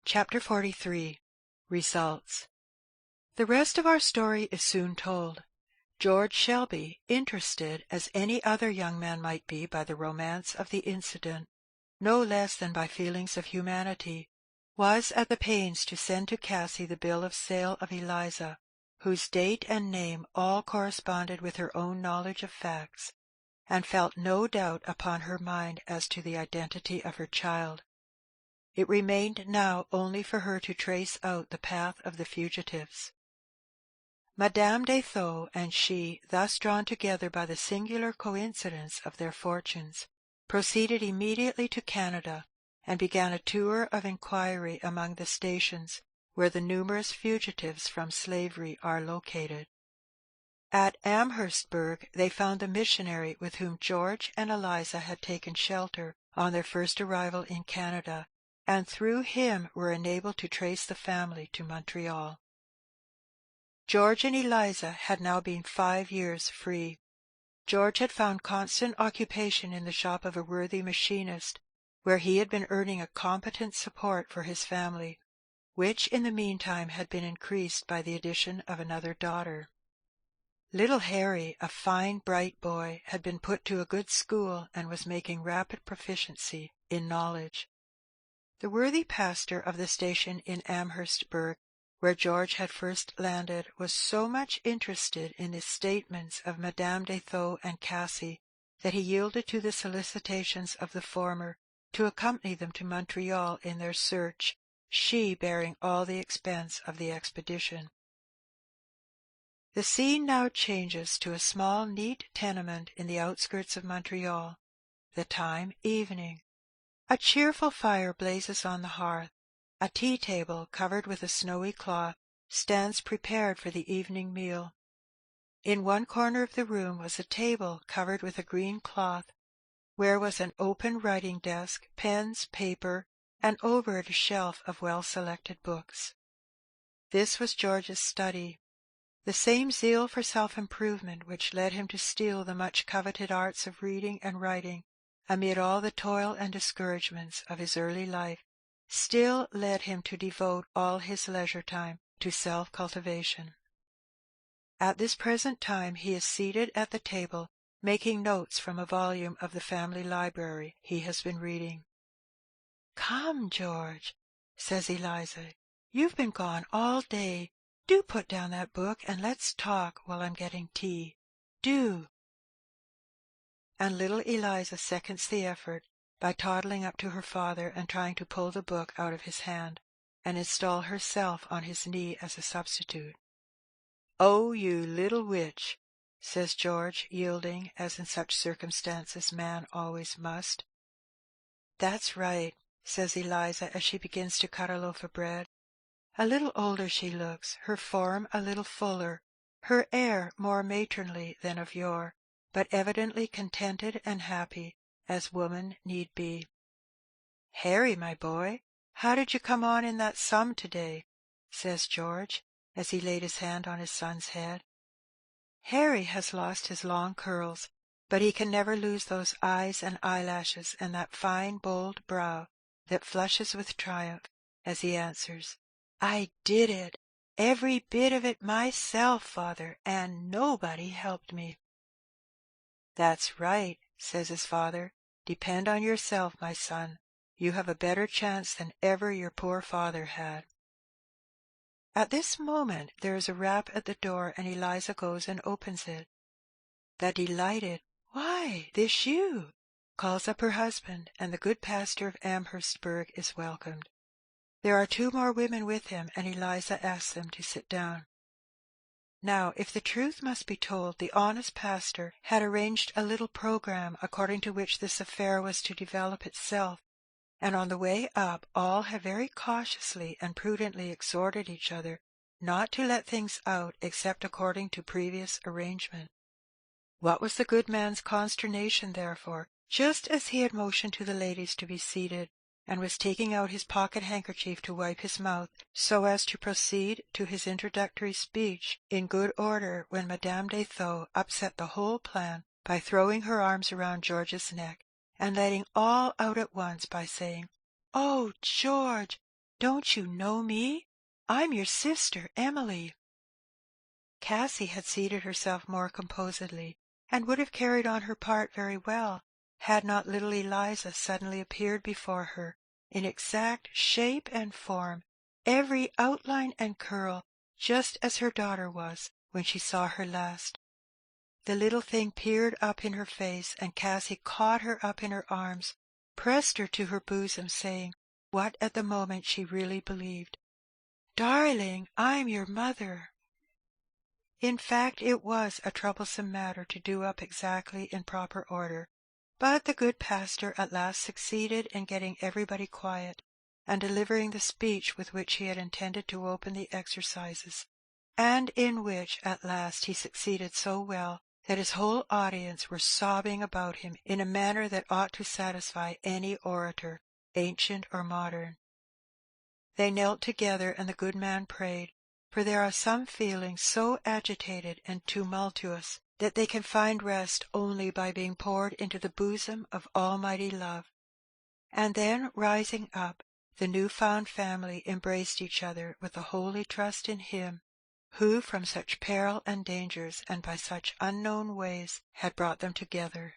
Chapter 43. Results. The rest of our story is soon told. George Shelby, interested as any other young man might be by the romance of the incident, no less than by feelings of humanity, was at the pains to send to Cassie the bill of sale of Eliza, whose date and name all corresponded with her own knowledge of facts, and felt no doubt upon her mind as to the identity of her child. It remained now only for her to trace out the path of the fugitives. Madame de Thou and she, thus drawn together by the singular coincidence of their fortunes, proceeded immediately to Canada, and began a tour of inquiry among the stations where the numerous fugitives from slavery are located. At Amherstburg they found the missionary with whom George and Eliza had taken shelter on their first arrival in Canada, and through him were enabled to trace the family to Montreal. George and Eliza had now been 5 years free. George had found constant occupation in the shop of a worthy machinist, where he had been earning a competent support for his family, which in the meantime had been increased by the addition of another daughter. Little Harry, a fine bright boy, had been put to a good school and was making rapid proficiency in knowledge. The worthy pastor of the station in Amherstburg, where George had first landed, was so much interested in the statements of Madame de Thou and Cassie that he yielded to the solicitations of the former to accompany them to Montreal in their search, she bearing all the expense of the expedition. The scene now changes to a small neat tenement in the outskirts of Montreal, the time evening. A cheerful fire blazes on the hearth. A tea-table, covered with a snowy cloth, stands prepared for the evening meal. In one corner of the room was a table covered with a green cloth, where was an open writing-desk, pens, paper, and over it a shelf of well-selected books. This was George's study. The same zeal for self-improvement which led him to steal the much-coveted arts of reading and writing amid all the toil and discouragements of his early life, still led him to devote all his leisure time to self-cultivation. At this present time he is seated at the table, making notes from a volume of the family library he has been reading. "Come, George," says Eliza, "you've been gone all day. Do put down that book and let's talk while I'm getting tea. Do." And little Eliza seconds the effort by toddling up to her father and trying to pull the book out of his hand, and install herself on his knee as a substitute. "Oh, you little witch," says George, yielding, as in such circumstances man always must. "That's right," says Eliza as she begins to cut a loaf of bread. A little older she looks, her form a little fuller, her air more matronly than of yore, but evidently contented and happy, as woman need be. "Harry, my boy, how did you come on in that sum to-day?" says George, as he laid his hand on his son's head. Harry has lost his long curls, but he can never lose those eyes and eyelashes and that fine bold brow that flushes with triumph, as he answers, "I did it, every bit of it myself, father, and nobody helped me." "That's right," says his father. "Depend on yourself, my son. You have a better chance than ever your poor father had." At this moment there is a rap at the door, and Eliza goes and opens it. The delighted "Why, this you?" calls up her husband, and the good pastor of Amherstburg is welcomed. There are 2 more women with him, and Eliza asks them to sit down. Now, if the truth must be told, the honest pastor had arranged a little programme according to which this affair was to develop itself, and on the way up all have very cautiously and prudently exhorted each other not to let things out except according to previous arrangement. What was the good man's consternation, therefore, just as he had motioned to the ladies to be seated, and was taking out his pocket-handkerchief to wipe his mouth so as to proceed to his introductory speech in good order, when Madame de Thou upset the whole plan by throwing her arms around George's neck, and letting all out at once by saying, "Oh, George, Don't you know me? I'm your sister, Emily." Cassie had seated herself more composedly, and would have carried on her part very well, had not little Eliza suddenly appeared before her, in exact shape and form, every outline and curl, just as her daughter was when she saw her last. The little thing peered up in her face, and Cassie caught her up in her arms, pressed her to her bosom, saying, what at the moment she really believed, "Darling, I'm your mother." In fact, it was a troublesome matter to do up exactly in proper order, but the good pastor at last succeeded in getting everybody quiet, and delivering the speech with which he had intended to open the exercises, and in which at last he succeeded so well that his whole audience were sobbing about him in a manner that ought to satisfy any orator, ancient or modern. They knelt together, and the good man prayed, for there are some feelings so agitated and tumultuous that they can find rest only by being poured into the bosom of Almighty love. And then, rising up, the new-found family embraced each other with a holy trust in Him, who from such peril and dangers, and by such unknown ways, had brought them together.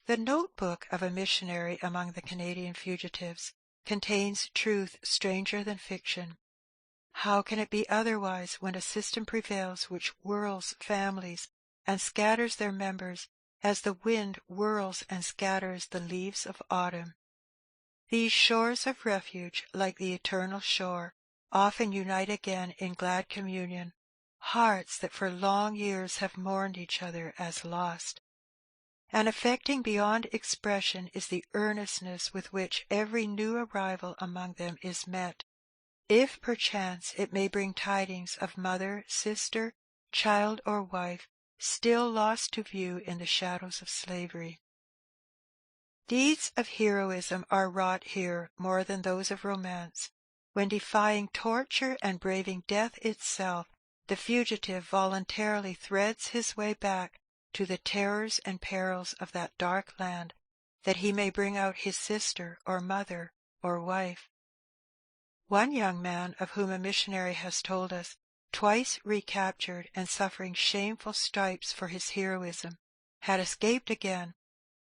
The notebook of a missionary among the Canadian fugitives contains truth stranger than fiction. How can it be otherwise when a system prevails which whirls families and scatters their members as the wind whirls and scatters the leaves of autumn? These shores of refuge, like the eternal shore, often unite again in glad communion, hearts that for long years have mourned each other as lost. And affecting beyond expression is the earnestness with which every new arrival among them is met, if perchance it may bring tidings of mother, sister, child, or wife, still lost to view in the shadows of slavery. Deeds of heroism are wrought here more than those of romance, when, defying torture and braving death itself, the fugitive voluntarily threads his way back to the terrors and perils of that dark land, that he may bring out his sister or mother or wife. One young man, of whom a missionary has told us, twice recaptured and suffering shameful stripes for his heroism, had escaped again,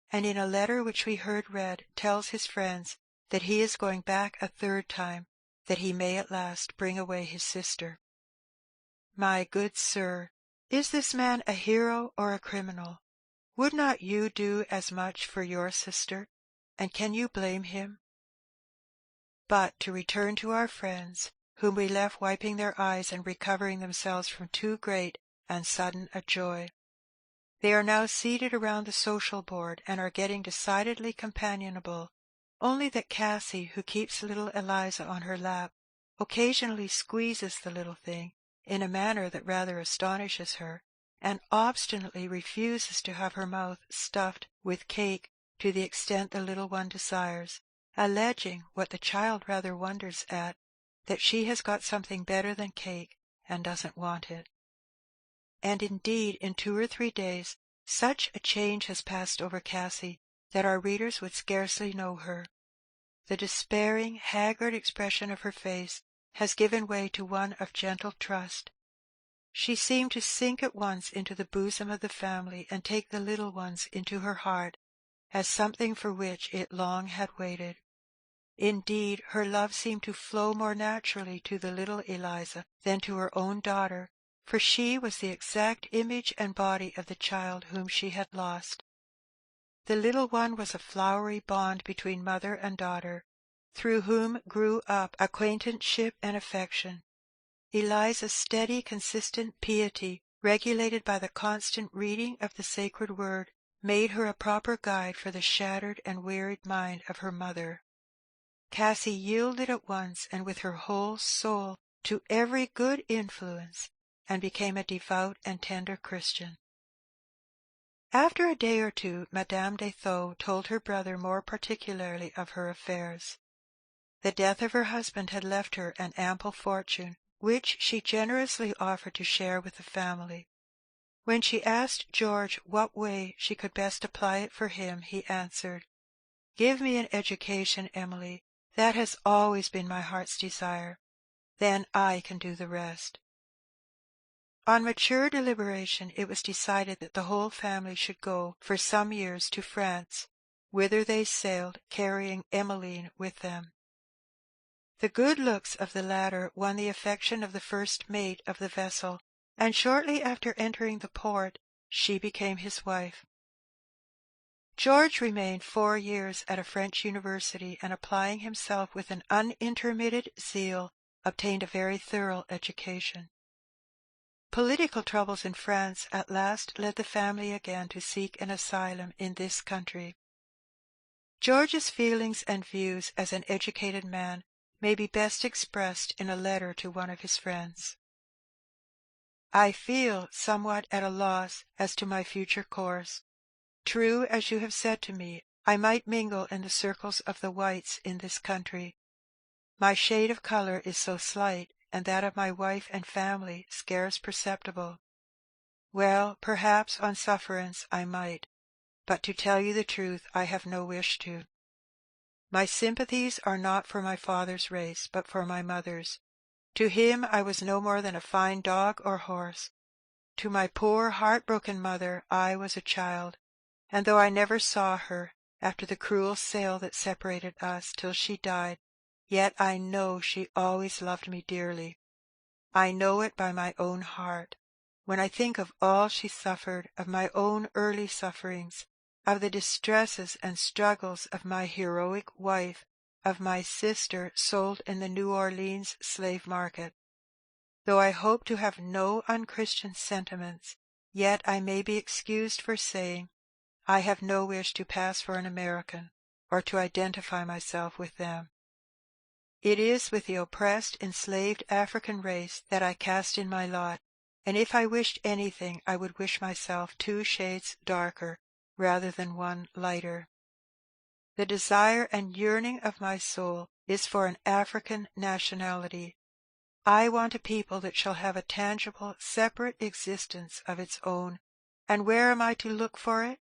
and in a letter which we heard read tells his friends that he is going back a third time, that he may at last bring away his sister. My good sir, is this man a hero or a criminal? Would not you do as much for your sister, and can you blame him? But to return to our friends, whom we left wiping their eyes and recovering themselves from too great and sudden a joy. They are now seated around the social board, and are getting decidedly companionable, only that Cassie, who keeps little Eliza on her lap, occasionally squeezes the little thing in a manner that rather astonishes her, and obstinately refuses to have her mouth stuffed with cake to the extent the little one desires, alleging, what the child rather wonders at, that she has got something better than cake, and doesn't want it. And indeed, in 2 or 3 days, such a change has passed over Cassie that our readers would scarcely know her. The despairing, haggard expression of her face has given way to one of gentle trust. She seemed to sink at once into the bosom of the family, and take the little ones into her heart as something for which it long had waited. Indeed, her love seemed to flow more naturally to the little Eliza than to her own daughter, for she was the exact image and body of the child whom she had lost. The little one was a flowery bond between mother and daughter, through whom grew up acquaintanceship and affection. Eliza's steady, consistent piety, regulated by the constant reading of the sacred word, made her a proper guide for the shattered and wearied mind of her mother. Cassie yielded at once and with her whole soul to every good influence, and became a devout and tender Christian. After a day or two, Madame de Stowe told her brother more particularly of her affairs. The death of her husband had left her an ample fortune, which she generously offered to share with the family. When she asked George what way she could best apply it for him, he answered, "Give me an education, Emily, That has always been my heart's desire. Then I can do the rest." On mature deliberation it was decided that the whole family should go for some years to France, whither they sailed, carrying Emmeline with them. The good looks of the latter won the affection of the first mate of the vessel, and shortly after entering the port she became his wife. George remained 4 years at a French university, and applying himself with an unintermitted zeal, obtained a very thorough education. Political troubles in France at last led the family again to seek an asylum in this country. George's feelings and views as an educated man may be best expressed in a letter to one of his friends. "I feel somewhat at a loss as to my future course. True, as you have said to me, I might mingle in the circles of the whites in this country. My shade of colour is so slight, and that of my wife and family scarce perceptible. Well, perhaps on sufferance I might, but to tell you the truth, I have no wish to. My sympathies are not for my father's race, but for my mother's. To him I was no more than a fine dog or horse. To my poor heart-broken mother I was a child, and though I never saw her, after the cruel sale that separated us, till she died, yet I know she always loved me dearly. I know it by my own heart. When I think of all she suffered, of my own early sufferings, of the distresses and struggles of my heroic wife, of my sister sold in the New Orleans slave market. Though I hope to have no unchristian sentiments, yet I may be excused for saying I have no wish to pass for an American, or to identify myself with them. It is with the oppressed, enslaved African race that I cast in my lot, and if I wished anything, I would wish myself 2 shades darker rather than 1 lighter. The desire and yearning of my soul is for an African nationality. I want a people that shall have a tangible, separate existence of its own. And where am I to look for it?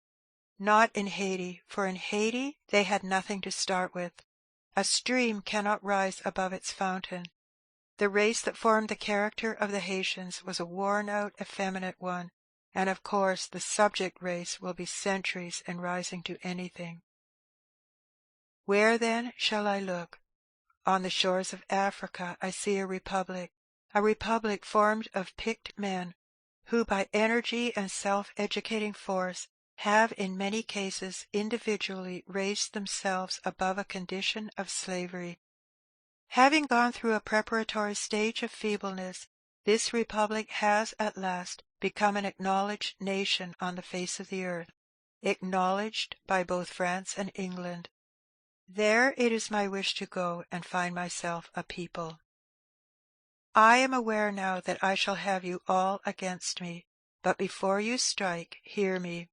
Not in Haiti, for in Haiti they had nothing to start with. A stream cannot rise above its fountain. The race that formed the character of the Haitians was a worn-out, effeminate one, and of course the subject race will be centuries in rising to anything. Where then shall I look? On the shores of Africa I see a republic formed of picked men, who by energy and self-educating force have in many cases individually raised themselves above a condition of slavery. Having gone through a preparatory stage of feebleness, this republic has at last become an acknowledged nation on the face of the earth, acknowledged by both France and England. There it is my wish to go and find myself a people. I am aware now that I shall have you all against me, but before you strike, hear me.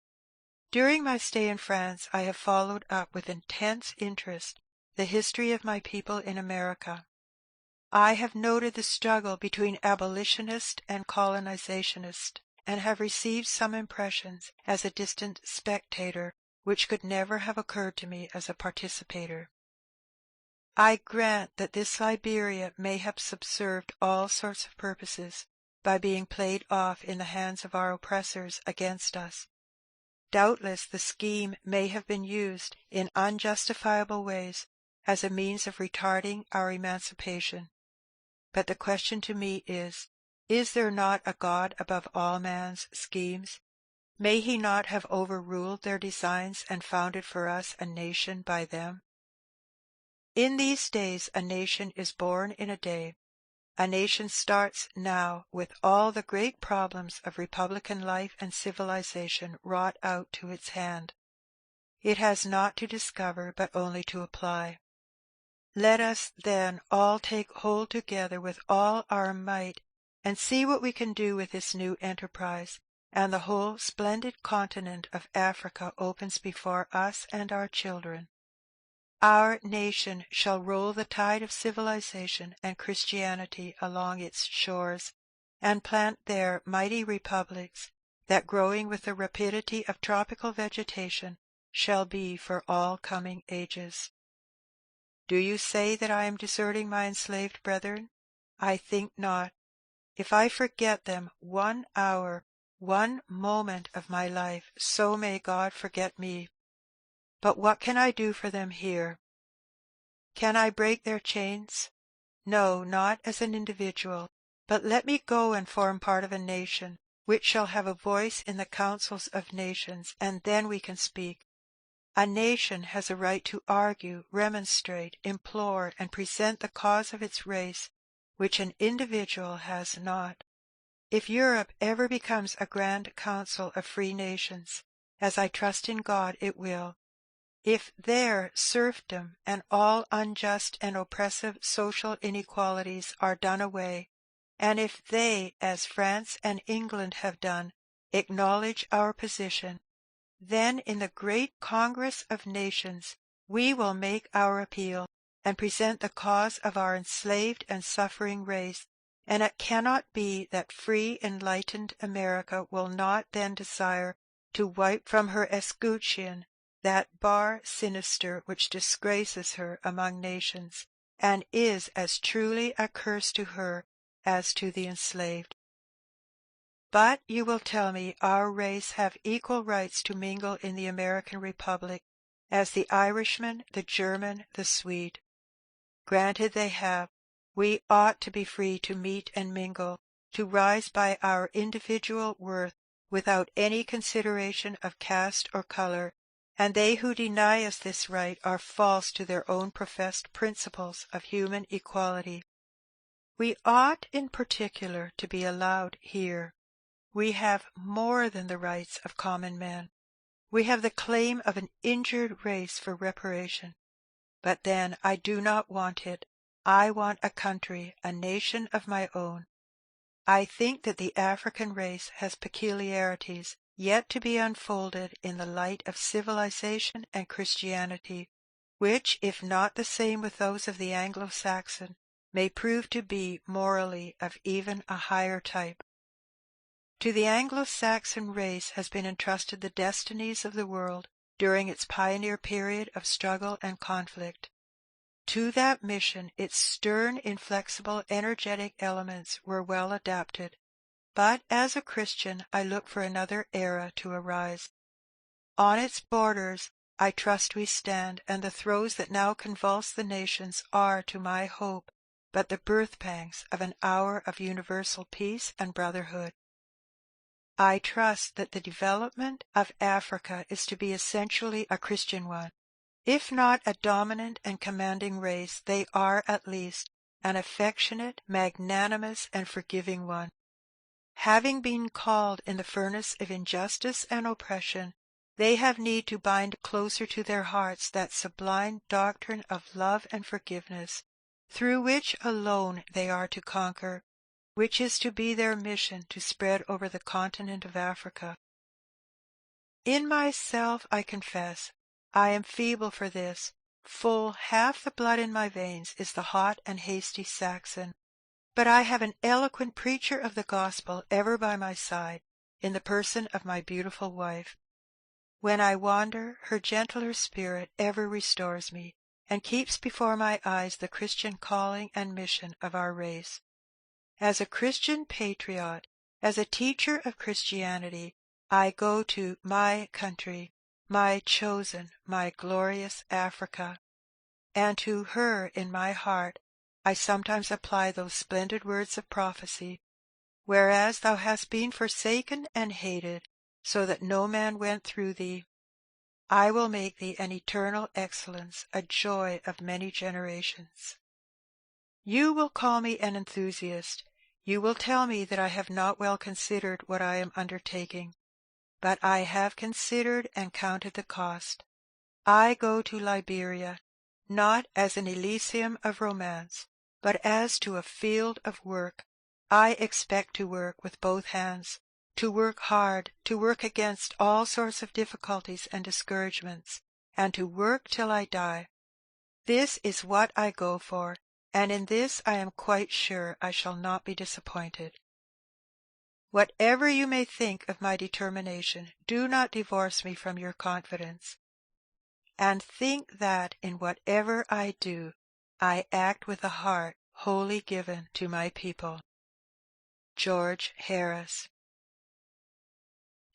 During my stay in France I have followed up with intense interest the history of my people in America. I have noted the struggle between abolitionist and colonizationist, and have received some impressions as a distant spectator which could never have occurred to me as a participator. I grant that this Liberia may have subserved all sorts of purposes by being played off in the hands of our oppressors against us. Doubtless the scheme may have been used in unjustifiable ways as a means of retarding our emancipation. But the question to me is there not a God above all man's schemes? May he not have overruled their designs and founded for us a nation by them? In these days a nation is born in a day. A nation starts now with all the great problems of republican life and civilization wrought out to its hand. It has not to discover, but only to apply. Let us, then, all take hold together with all our might, and see what we can do with this new enterprise, and the whole splendid continent of Africa opens before us and our children. Our nation shall roll the tide of civilization and Christianity along its shores, and plant there mighty republics, that growing with the rapidity of tropical vegetation shall be for all coming ages. Do you say that I am deserting my enslaved brethren? I think not. If I forget them 1 hour, 1 moment of my life, so may God forget me. But what can I do for them here? Can I break their chains? No, not as an individual, but let me go and form part of a nation, which shall have a voice in the councils of nations, and then we can speak. A nation has a right to argue, remonstrate, implore, and present the cause of its race, which an individual has not. If Europe ever becomes a grand council of free nations, as I trust in God it will, if there serfdom and all unjust and oppressive social inequalities are done away, and if they, as France and England have done, acknowledge our position, then in the great Congress of Nations we will make our appeal and present the cause of our enslaved and suffering race, and it cannot be that free enlightened America will not then desire to wipe from her escutcheon that bar sinister which disgraces her among nations, and is as truly a curse to her as to the enslaved. But you will tell me our race have equal rights to mingle in the American Republic as the Irishman, the German, the Swede. Granted they have. We ought to be free to meet and mingle, to rise by our individual worth without any consideration of caste or colour, and they who deny us this right are false to their own professed principles of human equality. We ought in particular to be allowed here. We have more than the rights of common men. We have the claim of an injured race for reparation. But then I do not want it. I want a country, a nation of my own. I think that the African race has peculiarities yet to be unfolded in the light of civilization and Christianity, which, if not the same with those of the Anglo-Saxon, may prove to be morally of even a higher type. To the Anglo-Saxon race has been entrusted the destinies of the world during its pioneer period of struggle and conflict. To that mission its stern, inflexible, energetic elements were well adapted, but as a Christian I look for another era to arise. On its borders I trust we stand, and the throes that now convulse the nations are, to my hope, but the birth-pangs of an hour of universal peace and brotherhood. I trust that the development of Africa is to be essentially a Christian one. If not a dominant and commanding race, they are at least an affectionate, magnanimous, and forgiving one. Having been called in the furnace of injustice and oppression, they have need to bind closer to their hearts that sublime doctrine of love and forgiveness, through which alone they are to conquer, which is to be their mission to spread over the continent of Africa. In myself, I confess, I am feeble for this. Full half the blood in my veins is the hot and hasty Saxon, but I have an eloquent preacher of the gospel ever by my side, in the person of my beautiful wife. When I wander, her gentler spirit ever restores me, and keeps before my eyes the Christian calling and mission of our race. As a Christian patriot, as a teacher of Christianity, I go to my country, my chosen, my glorious Africa, and to her in my heart I sometimes apply those splendid words of prophecy, whereas thou hast been forsaken and hated, so that no man went through thee, I will make thee an eternal excellence, a joy of many generations. You will call me an enthusiast. You will tell me that I have not well considered what I am undertaking, but I have considered and counted the cost. I go to Liberia, not as an Elysium of romance, but as to a field of work. I expect to work with both hands, to work hard, to work against all sorts of difficulties and discouragements, and to work till I die. This is what I go for, and in this I am quite sure I shall not be disappointed. Whatever you may think of my determination, do not divorce me from your confidence, and think that in whatever I do, I act with a heart wholly given to my people. George Harris.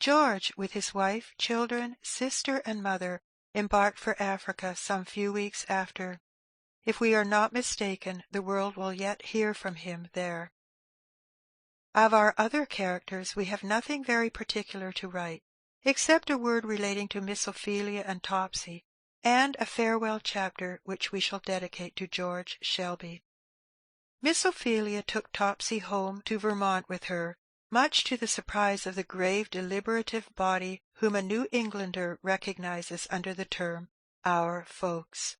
George, with his wife, children, sister, and mother, embarked for Africa some few weeks after. If we are not mistaken, the world will yet hear from him there. Of our other characters we have nothing very particular to write, except a word relating to Miss Ophelia and Topsy, and a farewell chapter which we shall dedicate to George Shelby. Miss Ophelia took Topsy home to Vermont with her, much to the surprise of the grave, deliberative body whom a New Englander recognizes under the term "our folks."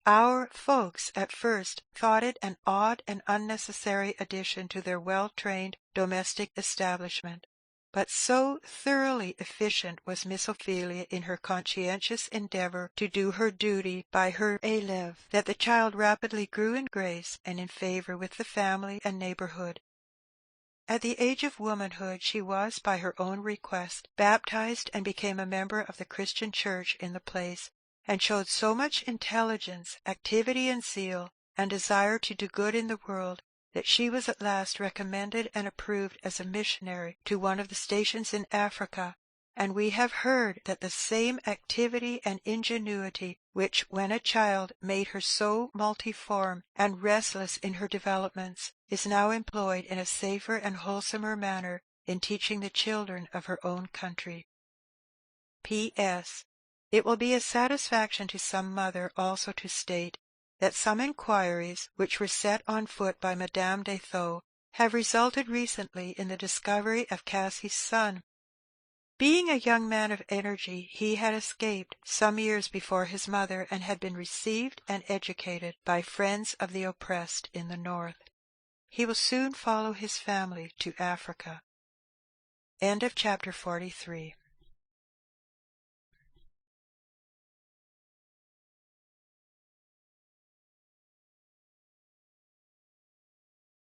Our folks at first thought it an odd and unnecessary addition to their well-trained domestic establishment, but so thoroughly efficient was Miss Ophelia in her conscientious endeavour to do her duty by her élève that the child rapidly grew in grace and in favour with the family and neighbourhood. At the age of womanhood she was, by her own request, baptized and became a member of the Christian church in the place, and showed so much intelligence, activity, and zeal, and desire to do good in the world, that she was at last recommended and approved as a missionary to one of the stations in Africa, and we have heard that the same activity and ingenuity which, when a child, made her so multiform and restless in her developments, is now employed in a safer and wholesomer manner in teaching the children of her own country. P.S. It will be a satisfaction to some mother also to state that some inquiries which were set on foot by Madame de Thou have resulted recently in the discovery of Cassie's son. Being a young man of energy, he had escaped some years before his mother and had been received and educated by friends of the oppressed in the north. He will soon follow his family to Africa. End of chapter 43.